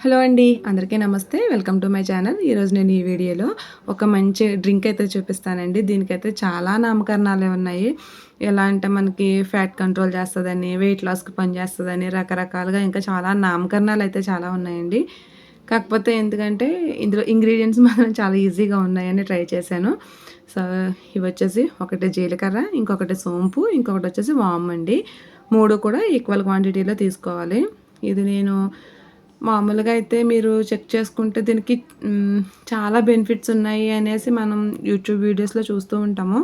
Hello అండి. అందరికీ నమస్తే. Welcome to my channel. ఈరోజు నేను ఈ వీడియోలో ఒక మంచి డ్రింక్ అయితే చూపిస్తానండి. దీనికైతే చాలా నామకరణాలే ఉన్నాయి. ఎలా అంటే మనకి ఫ్యాట్ కంట్రోల్ చేస్తదని, వెయిట్ లాస్‌కి పనిచేస్తదని రకరకాలుగా ఇంకా చాలా నామకరణాలైతే చాలా ఉన్నాయండి. కాకపోతే ఎందుకంటే ఇందులో ఇంగ్రీడియెంట్స్ మాత్రం చాలా ఈజీగా ఉన్నాయని ట్రై చేశాను. సో, ఇవొచ్చేసి ఒకటి జీలకర్ర, ఇంకొకటి సోంపు, ఇంకొకటొచ్చేసి వాము అండి. 3 కూడా ఈక్వల్ క్వాంటిటీలో తీసుకోవాలి. ఇది నేను మామూలుగా అయితే మీరు చెక్ చేసుకుంటే దీనికి చాలా బెనిఫిట్స్ ఉన్నాయి అనేసి మనం యూట్యూబ్ వీడియోస్‌లో చూస్తూ ఉంటాము.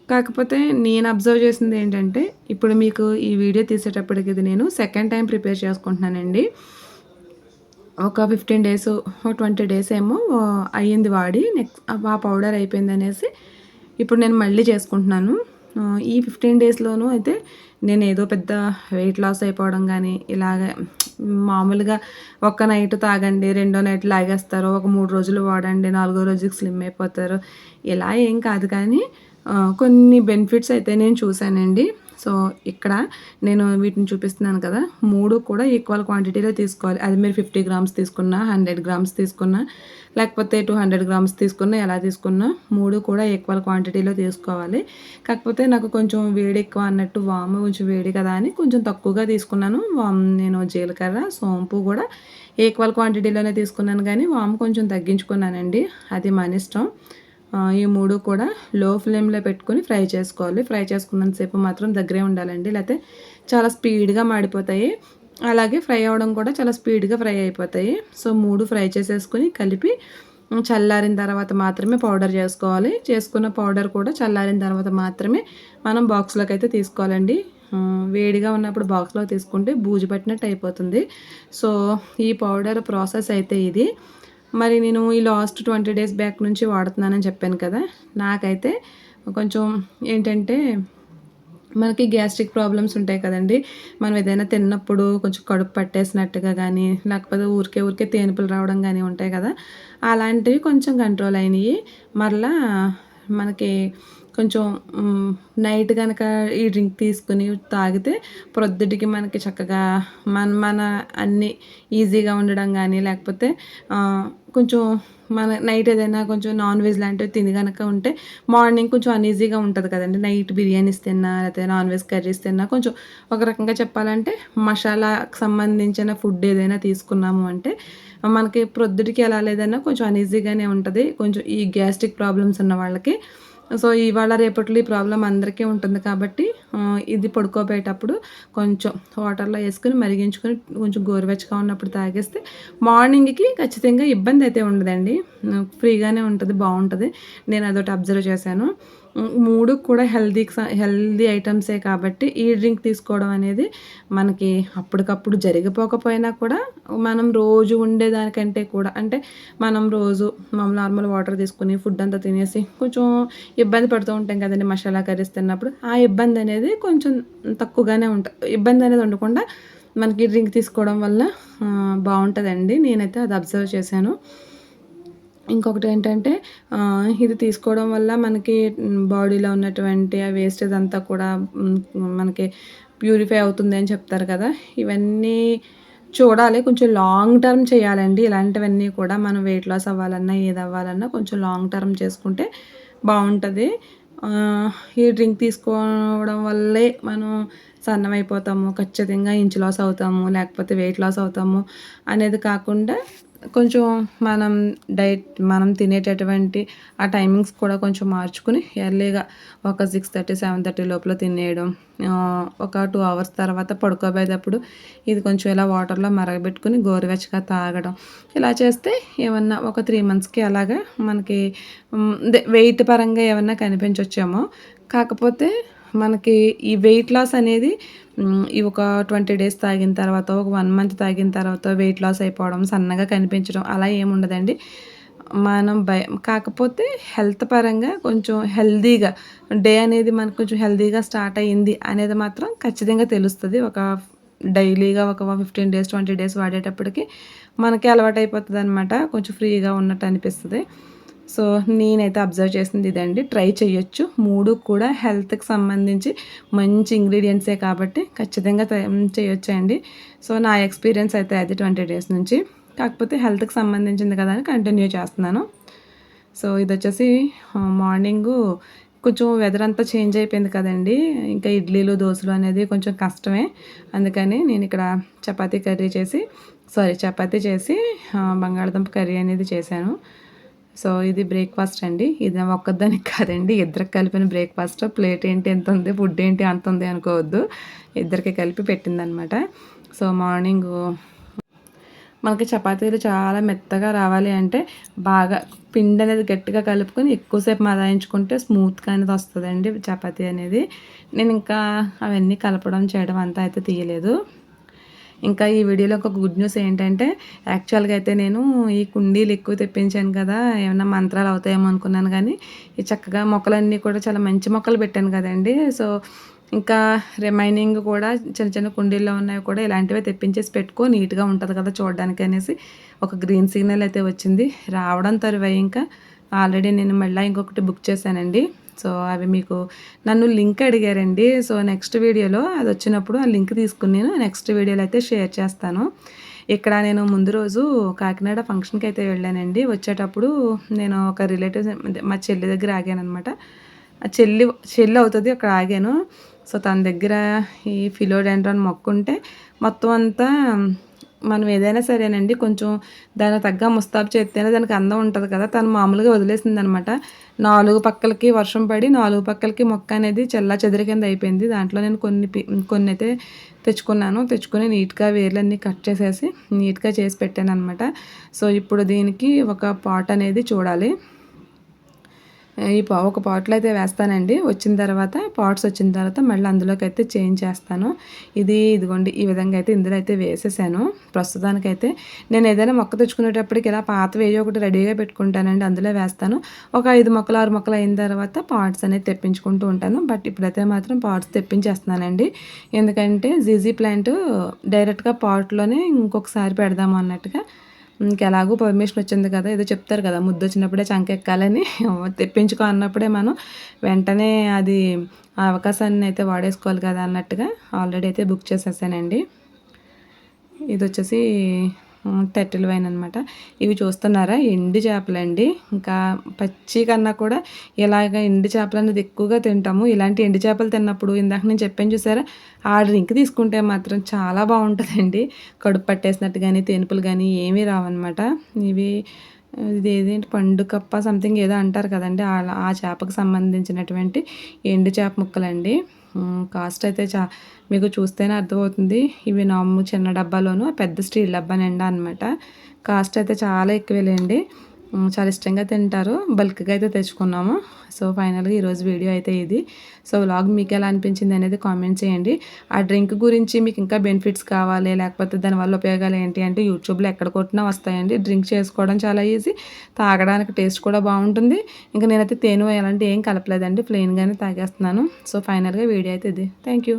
కాకపోతే నేను అబ్జర్వ్ చేసింది ఏంటంటే, ఇప్పుడు మీకు ఈ వీడియో తీసేటప్పటికి ఇది నేను సెకండ్ టైం ప్రిపేర్ చేసుకుంటున్నానండి. ఒక 15 డేస్, 20 డేస్ ఏమో అయ్యింది వాడి. నెక్స్ట్ ఆ పౌడర్ అయిపోయిందనేసి ఇప్పుడు నేను మళ్ళీ చేసుకుంటున్నాను. ఈ 15 డేస్‌లోనూ అయితే నేనేదో పెద్ద వెయిట్ లాస్ అయిపోవడం గానీ, ఇలాగ మామూలుగా ఒక్క నైట్ తాగండి, రెండో నైట్ లాగేస్తారు. ఒక 3 రోజులు వాడండి, నాలుగో రోజుకి స్లిమ్ అయిపోతారు. ఇలా ఏం కాదు కానీ కొన్ని బెనిఫిట్స్ అయితే నేను చూశానండి. సో, ఇక్కడ నేను వీటిని చూపిస్తున్నాను కదా! 3 కూడా ఈక్వల్ క్వాంటిటీలో తీసుకోవాలి. అది మీరు 50 గ్రామ్స్ తీసుకున్నా, 100 గ్రామ్స్ తీసుకున్నా, లేకపోతే 200 గ్రామ్స్ తీసుకున్నా, ఎలా తీసుకున్నా 3 కూడా ఈక్వల్ క్వాంటిటీలో తీసుకోవాలి. కాకపోతే నాకు కొంచెం వేడి ఎక్కువ అన్నట్టు వాము కొంచెం వేడి కదా అని కొంచెం తక్కువగా తీసుకున్నాను. నేను జీలకర్ర, సోంపు కూడా ఈక్వల్ క్వాంటిటీలోనే తీసుకున్నాను కానీ వాము కొంచెం తగ్గించుకున్నానండి. అది మనిష్టం. ఈ 3 కూడా లో ఫ్లేమ్‌లో పెట్టుకొని ఫ్రై చేసుకోవాలి. ఫ్రై చేసుకున్నంత సేపు మాత్రం దగ్గరే ఉండాలండి. లేతే చాలా స్పీడ్‌గా మాడిపోతాయి. అలాగే ఫ్రై అవ్వడం కూడా చాలా స్పీడ్‌గా ఫ్రై అయిపోతాయి. సో, 3 ఫ్రై చేసేసుకొని కలిపి చల్లారిన తర్వాత మాత్రమే పౌడర్ చేసుకోవాలి. చేసుకున్న పౌడర్ కూడా చల్లారిన తర్వాత మాత్రమే మనం బాక్స్‌లోకైతే తీసుకోవాలండి. వేడిగా ఉన్నప్పుడు బాక్స్‌లో తీసుకుంటే బూజు పట్టినట్టు అయిపోతుంది. సో, ఈ పౌడర్ ప్రాసెస్ అయితే ఇది. మరి నేను ఈ లాస్ట్ 20 డేస్ బ్యాక్ నుంచి వాడుతున్నానని చెప్పాను కదా! నాకైతే కొంచెం ఏంటంటే మనకి గ్యాస్ట్రిక్ ప్రాబ్లమ్స్ ఉంటాయి కదండీ! మనం ఏదైనా తిన్నప్పుడు కొంచెం కడుపు పట్టేసినట్టుగా గానీ, లేకపోతే ఊరికే ఊరికే తేన్పులు రావడం గానీ ఉంటాయి కదా! అలాంటివి కొంచెం కంట్రోల్ అయినియి. మరలా మనకి కొంచెం నైట్ గనక ఈ డ్రింక్ తీసుకొని తాగితే ప్రొద్దుటికి మనకి చక్కగా మన అన్నీ ఈజీగా ఉండడం గానీ, లేకపోతే కొంచెం మన నైట్ ఏదైనా కొంచెం నాన్ వెజ్ లాంటివి తిని గనక ఉంటే మార్నింగ్ కొంచెం అన్‌ఈజీగా ఉంటది కదండీ! నైట్ బిర్యానీస్ తిన్నా, లేకపోతే నాన్ వెజ్ కర్రీస్ తిన్నా కొంచెం ఒక రకంగా చెప్పాలంటే మసాలాకు సంబంధించిన ఫుడ్ ఏదైనా తీసుకున్నాము అంటే మనకి ప్రొద్దుటికి ఎలా లేదన్నా కొంచెం అన్‌ఈజీగానే ఉంటది. కొంచెం ఈ గ్యాస్ట్రిక్ ప్రాబ్లమ్స్ ఉన్న వాళ్ళకి. సో, ఇవాళ రేపట్లో ఈ ప్రాబ్లమ్ అందరికీ ఉంటుంది కాబట్టి ఇది పడుకోబోయేటప్పుడు కొంచెం వాటర్‌లో యేసుకొని మరిగించుకొని కొంచెం గోరువెచ్చగా ఉన్నప్పుడు తాగేస్తే మార్నింగ్‌కి ఖచ్చితంగా ఇబ్బందయితే ఉండదండి. ఫ్రీగానే ఉంటది. బావుంటది. నేను అదొకటి అబ్జర్వ్ చేశాను. 3 కూడా హెల్తీ ఐటెమ్సే కాబట్టి ఈ డ్రింక్ తీసుకోవడం అనేది మనకి అప్పటికప్పుడు జరిగిపోకపోయినా కూడా మనం రోజు ఉండేదానికంటే కూడా అంటే మనం రోజు నార్మల్ వాటర్ తీసుకొని ఫుడ్ అంతా తినేసి కొంచెం ఇబ్బంది పడుతూ ఉంటాం కదండీ మసాలా కర్రీస్ తిన్నప్పుడు. ఆ ఇబ్బందనేది కొంచెం తక్కువగానే ఇబ్బందనేది ఉండకుండా మనకి డ్రింక్ తీసుకోవడం వల్ల బావుంటదండి. నేనైతే అది అబ్జర్వ్ చేశాను. ఇంకొకటేంటంటే ఇది తీసుకోవడం వల్ల మనకి బాడీలో ఉన్నటువంటి ఆ వేస్టేజ్ అంతా కూడా మనకి ప్యూరిఫై అవుతుంది అని చెప్తారు కదా! ఇవన్నీ చూడాలి. కొంచెం లాంగ్ టర్మ్ చేయాలండి. ఇలాంటివన్నీ కూడా మనం వెయిట్ లాస్ అవ్వాలన్నా, ఏదవ్వాలన్నా కొంచెం లాంగ్ టర్మ్ చేసుకుంటే బావుంటది. ఈ డ్రింక్ తీసుకోవడం వల్లే మనం సన్నమైపోతాము, ఖచ్చితంగా ఇంచు లాస్ అవుతాము, లేకపోతే వెయిట్ లాస్ అవుతాము అనేది కాకుండా కొంచెం మనం మనం తినేటటువంటి ఆ టైమింగ్స్ కూడా కొంచెం మార్చుకొని ఎర్లీగా ఒక 6:30, 7:30 లోపల తినేయడం. ఒక 2 అవర్స్ తర్వాత పడుకోబోయేటప్పుడు ఇది కొంచెం ఇలా వాటర్‌లో మరగబెట్టుకొని గోరువెచ్చగా తాగడం. ఇలా చేస్తే ఏమన్నా ఒక 3 మంత్స్‌కి అలాగా మనకి వెయిట్ పరంగా ఏమన్నా కనిపించొచ్చేమో. కాకపోతే మనకి ఈ వెయిట్ లాస్ అనేది ఈ ఒక 20 డేస్ తాగిన తర్వాత, ఒక 1 మంత్ తాగిన తర్వాత వెయిట్ లాస్ అయిపోవడం, సన్నగా కనిపించడం అలా ఏముండదండి. మనం కాకపోతే హెల్త్ పరంగా కొంచెం హెల్తీగా డే అనేది మనకు కొంచెం హెల్తీగా స్టార్ట్ అయ్యింది అనేది మాత్రం ఖచ్చితంగా తెలుస్తది. డైలీగా ఒక 15 డేస్, 20 డేస్ వాడేటప్పటికి మనకి అలవాటయిపోతదనమాట. కొంచెం ఫ్రీగా ఉన్నట్టు అనిపిస్తది. సో, నేనైతే అబ్జర్వ్ చేసింది ఇదండి. ట్రై చేయొచ్చు. 3 కూడా హెల్త్‌కి సంబంధించి మంచి ఇంగ్రీడియెంట్సే కాబట్టి ఖచ్చితంగా చేయొచ్చండి. సో, నా ఎక్స్‌పీరియన్స్ అయితే అది 20 డేస్ నుంచి. కాకపోతే హెల్త్‌కి సంబంధించింది కదా అని కంటిన్యూ చేస్తున్నాను. సో, ఇదొచ్చేసి మార్నింగు కొంచెం వెదర్ అంతా చేంజ్ అయిపోయింది కదండీ! ఇంకా ఇడ్లీలు, దోసలు అనేది కొంచెం కష్టమే. అందుకని నేనిక్కడ చపాతీ చేసి బంగాళదుంప కర్రీ అనేది చేశాను. సో, ఇది బ్రేక్‌ఫాస్ట్ అండి. ఇది నా ఒక్కదానికి కాదండి. ఇద్దరికి కలిపిన బ్రేక్‌ఫాస్ట్. ప్లేట్ ఏంటి ఇంతుంది, ఫుడ్ ఏంటి అంతుంది అనుకోవద్దు. ఇద్దరికి కలిపి పెట్టిందనమాట. సో, మార్నింగు మనకి చపాతీలు చాలా మెత్తగా రావాలి అంటే బాగా పిండి అనేది గట్టిగా కలుపుకొని ఎక్కువసేపు మదాయించుకుంటే స్మూత్గా అనేది వస్తుందండి చపాతీ అనేది. నేను ఇంకా అవన్నీ కలపడం చేయడం అంతా అయితే తీయలేదు. ఇంకా ఈ వీడియోలో ఒక గుడ్ న్యూస్ ఏంటంటే యాక్చువల్గా అయితే నేను ఈ కుండీలు ఎక్కువ తెప్పించాను కదా, ఏమన్నా మంత్రాలు అవుతాయేమో అనుకున్నాను కానీ ఈ చక్కగా మొక్కలన్నీ కూడా చాలా మంచి మొక్కలు పెట్టాను కదండి. సో ఇంకా రిమైనింగ్ కూడా చిన్న చిన్న కుండీల్లో ఉన్నవి కూడా ఇలాంటివే తెప్పించేసి పెట్టుకో, నీట్గా ఉంటుంది కదా చూడడానికి అనేసి ఒక గ్రీన్ సిగ్నల్ అయితే వచ్చింది. రావడం తరువాయి ఇంకా ఆల్రెడీ నేను మళ్ళీ ఇంకొకటి బుక్ చేశానండి. సో అవి మీకు నన్ను లింక్ అడిగారండి. సో నెక్స్ట్ వీడియోలో అది వచ్చినప్పుడు ఆ లింక్ తీసుకుని నేను నెక్స్ట్ వీడియోలో అయితే షేర్ చేస్తాను. ఇక్కడ నేను ముందు రోజు కాకినాడ ఫంక్షన్కి అయితే వెళ్ళానండి. వచ్చేటప్పుడు నేను ఒక రిలేటివ్స్ మా చెల్లి దగ్గర ఆగాననమాట. ఆ చెల్లి అవుతుంది, అక్కడ ఆగాను. సో తన దగ్గర ఈ ఫిలోడెండ్రాన్ మొక్క ఉంటే మొత్తం అంతా మనం ఏదైనా సరేనండి కొంచెం దానికి తగ్గ ముస్తాబు చేస్తేనే దానికి అందం ఉంటుంది కదా. తను మామూలుగా వదిలేసిందనమాట. 4 పక్కలకి వర్షం పడి 4 పక్కలకి మొక్క అనేది చెల్లా చెదరి కింద అయిపోయింది. దాంట్లో నేను కొన్ని అయితే తెచ్చుకొని నీట్గా వేర్లన్నీ కట్ చేసేసి నీట్గా చేసి పెట్టానమాట. సో ఇప్పుడు దీనికి ఒక పాట్ అనేది చూడాలి. ఒక పాట్లో అయితే వేస్తానండి. పాట్స్ వచ్చిన తర్వాత మళ్ళీ అందులోకి అయితే చేంజ్ చేస్తాను. ఇదిగోండి ఈ విధంగా అయితే ఇందులో అయితే వేసేసాను. ప్రస్తుతానికైతే నేను ఏదైనా మొక్క తెచ్చుకునేటప్పటికి ఇలా పాతవి ఏయో ఒకటి రెడీగా పెట్టుకుంటానండి, అందులో వేస్తాను. ఒక 5 మొక్కలు 6 మొక్కలు అయిన తర్వాత పాట్స్ అనేది తెప్పించుకుంటూ ఉంటాను. బట్ ఇప్పుడైతే మాత్రం పాట్స్ తెప్పించేస్తున్నానండి. ఎందుకంటే జీజీ ప్లాంట్ డైరెక్ట్గా పాట్లోనే ఇంకొకసారి పెడదాము అన్నట్టుగా. ఇంకెలాగో పర్మిషన్ వచ్చింది కదా, ఏదో చెప్తారు కదా ముద్దొచ్చినప్పుడే చంకెక్కాలని. తెప్పించుకో అన్నప్పుడే మనం వెంటనే అది ఆ అవకాశాన్ని అయితే వాడేసుకోవాలి కదా అన్నట్టుగా ఆల్రెడీ అయితే బుక్ చేసేసానండి. ఇది వచ్చేసి టర్టిల్ వైన్ అనమాట. ఇవి చూస్తున్నారా, ఎండు చేపలండి. ఇంకా పచ్చి కన్నా కూడా ఇలాగ ఎండు చేపలు అనేది ఎక్కువగా తింటాము. ఇలాంటి ఎండు చేపలు తిన్నప్పుడు ఇందాక నేను చెప్పాను చూసారా, ఆ డ్రింక్ తీసుకుంటే మాత్రం చాలా బాగుంటుందండి. కడుపు పట్టేసినట్టు కానీ తేనుపులు కానీ ఏమీ రావన్నమాట. ఇదేంటి పండు కప్ప సంథింగ్ ఏదో అంటారు కదండి, ఆ చేపకు సంబంధించినటువంటి ఎండు చేప ముక్కలండి. కాస్ట్ అయితే మీకు చూస్తేనే అర్థమవుతుంది. ఇవి చిన్న డబ్బాలోను పెద్ద స్టీల్ డబ్బా నిండా అనమాట. కాస్ట్ అయితే చాలా ఎక్కువేలేండి. చాలా ఇష్టంగా తింటారు. బల్క్గా అయితే తెచ్చుకున్నాము. సో ఫైనల్గా ఈరోజు వీడియో అయితే ఇది. సో వ్లాగ్ మీకు ఎలా అనిపించింది అనేది కామెంట్ చేయండి. ఆ డ్రింక్ గురించి మీకు ఇంకా బెనిఫిట్స్ కావాలి, లేకపోతే దానివల్ల ఉపయోగాలు ఏంటి అంటే యూట్యూబ్లో ఎక్కడ కొట్టినా వస్తాయండి. డ్రింక్ చేసుకోవడం చాలా ఈజీ, తాగడానికి టేస్ట్ కూడా బాగుంటుంది. ఇంకా నేనైతే తేనె అలాంటి ఏం కలపలేదండి, ప్లెయిన్గానే తాగేస్తున్నాను. సో ఫైనల్గా వీడియో అయితే ఇది. Thank you.